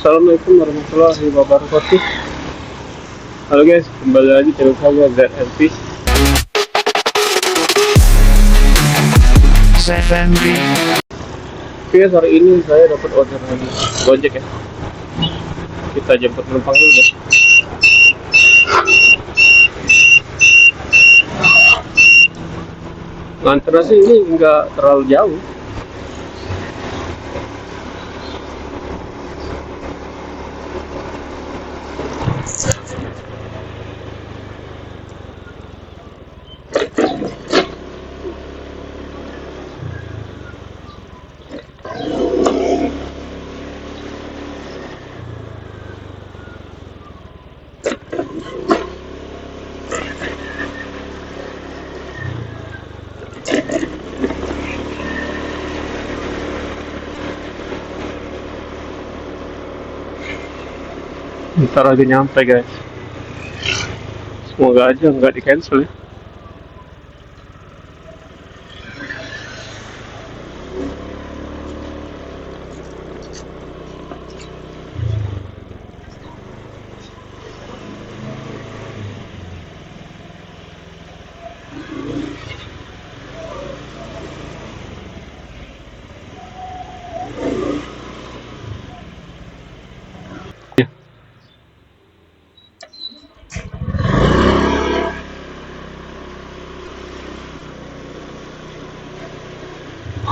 Assalamualaikum warahmatullahi wabarakatuh. Halo guys, kembali lagi channel saya ZMP. Oke, hari ini saya dapat order lagi Gojek ya. Kita jemput penumpang dulu guys. Nganternya sih ini nggak terlalu jauh. Ntar lagi nyampe guys. Semoga aja nggak di cancel ya.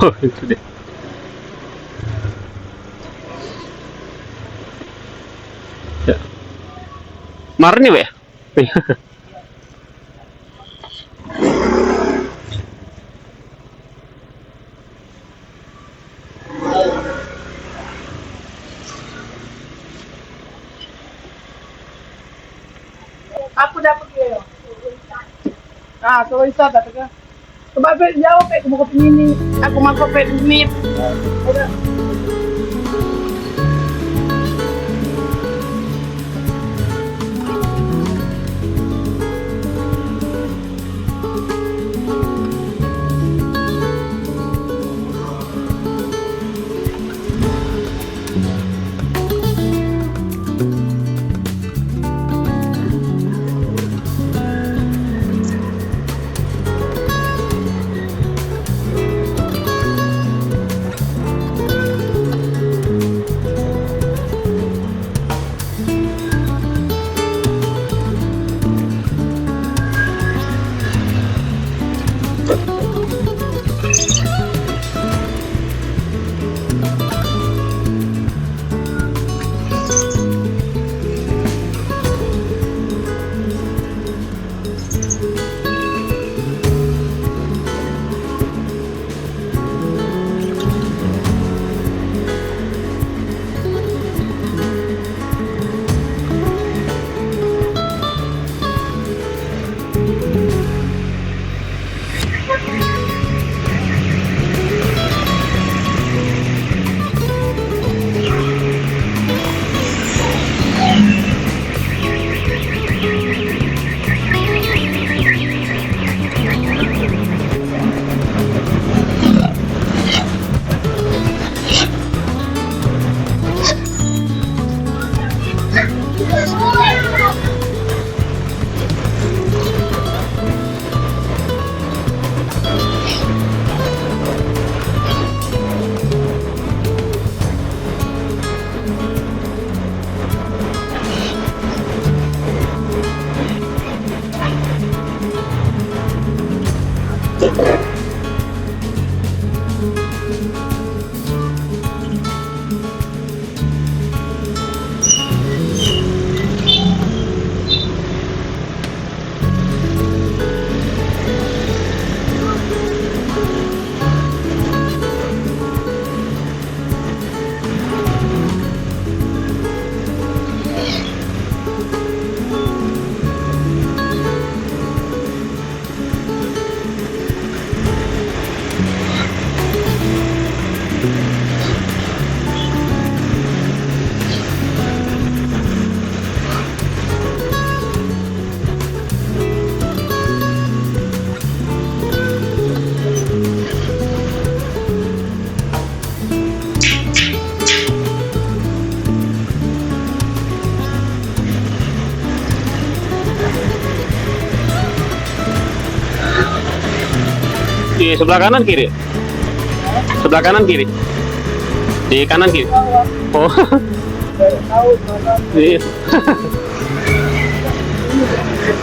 Oh itu deh. Ya. Marni ya? Aku dapat ya. Ah, so isa dapat ka. Coba jawab kayak mau kopi ini. Aku mau kopi ini. Udah. Di sebelah kanan kiri? Sebelah kanan kiri? Di kanan kiri? Oh. Tahu mana? Iya.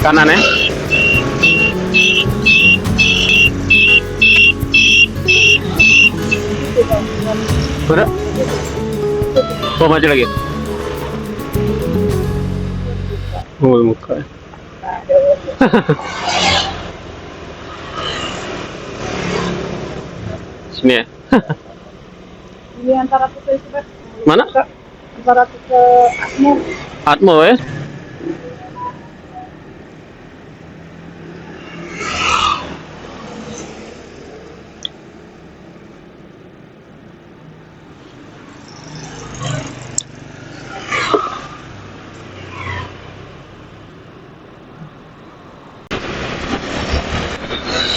Kanan ya? Udah? Oh, maju lagi. Oh, muka. Sini ya. Ini antara kita itu kan. Mana? Antara ke Atmo. Atmo ya?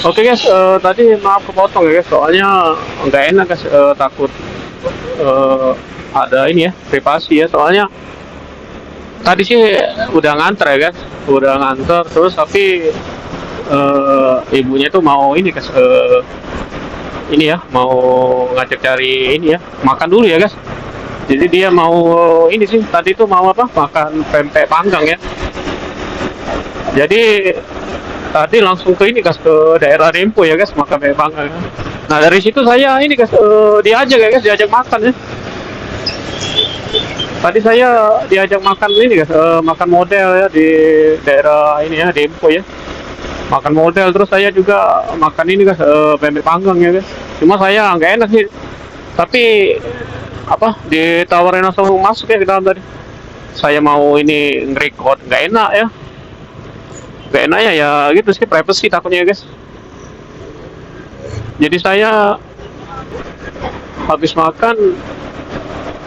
Oke guys, tadi maaf kepotong ya guys, soalnya nggak enak guys, takut ada ini ya, privasi ya, soalnya tadi sih udah nganter ya guys, udah nganter terus tapi ibunya tuh mau ini guys, ini ya, mau ngajak cari ini ya, makan dulu ya guys. Jadi dia mau ini sih, tadi tuh mau apa, makan pempek panggang ya. Jadi tadi langsung ke ini guys, ke daerah Dempo ya guys, makan pempek panggang. Nah dari situ saya ini guys, diajak ya guys, diajak makan ya. Tadi saya diajak makan ini guys, makan model ya di daerah ini ya, Dempo ya. Makan model, terus saya juga makan ini guys, pempek panggang ya guys. Cuma saya nggak enak sih, tapi apa, ditawarin langsung masuk ya ke dalam tadi. Saya mau ini nge-record, nggak enak ya. Nggak enak ya gitu sih, privacy takutnya ya guys. Jadi saya habis makan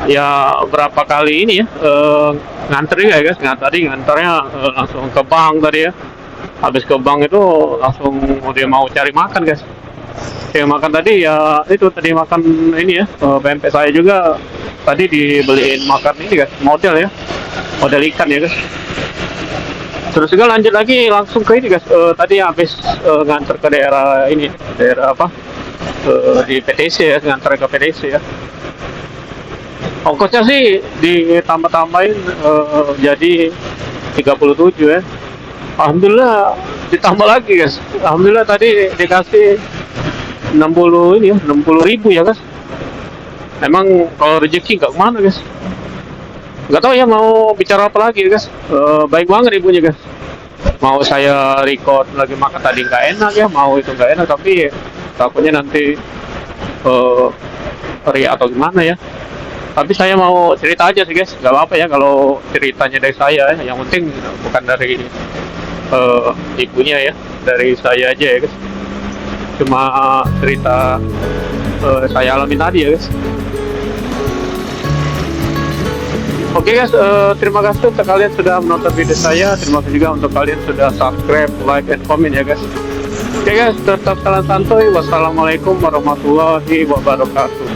ya berapa kali ini ya, nganter ya guys, nganternya langsung ke bank tadi ya. Habis ke bank itu langsung dia mau cari makan guys. Yang makan tadi ya itu, tadi makan ini ya, pempek saya juga tadi dibeliin makan ini guys, model ya, model ikan ya guys. Terus juga lanjut lagi langsung ke ini guys, tadi habis nganter ke daerah ini, daerah apa, di PTC ya, nganter ke PTC ya. Ongkosnya sih ditambah-tambahin jadi 37 ya. Alhamdulillah ditambah lagi guys. Alhamdulillah tadi dikasih 60 ini ya, 60.000 ya guys. Emang kalau rezeki nggak kemana guys. Nggak tahu ya mau bicara apa lagi guys. Baik banget ibunya guys. Mau saya record lagi makan tadi nggak enak ya, mau itu nggak enak, tapi takutnya nanti riak atau gimana ya. Tapi saya mau cerita aja sih guys, nggak apa-apa ya kalau ceritanya dari saya ya. Yang penting bukan dari ibunya ya, dari saya aja ya guys. Cuma cerita saya alami tadi ya guys. Oke guys, terima kasih untuk kalian sudah menonton video saya. Terima kasih juga untuk kalian sudah subscribe, like, and comment ya guys. Oke guys, tetap salam santuy. Wassalamualaikum warahmatullahi wabarakatuh.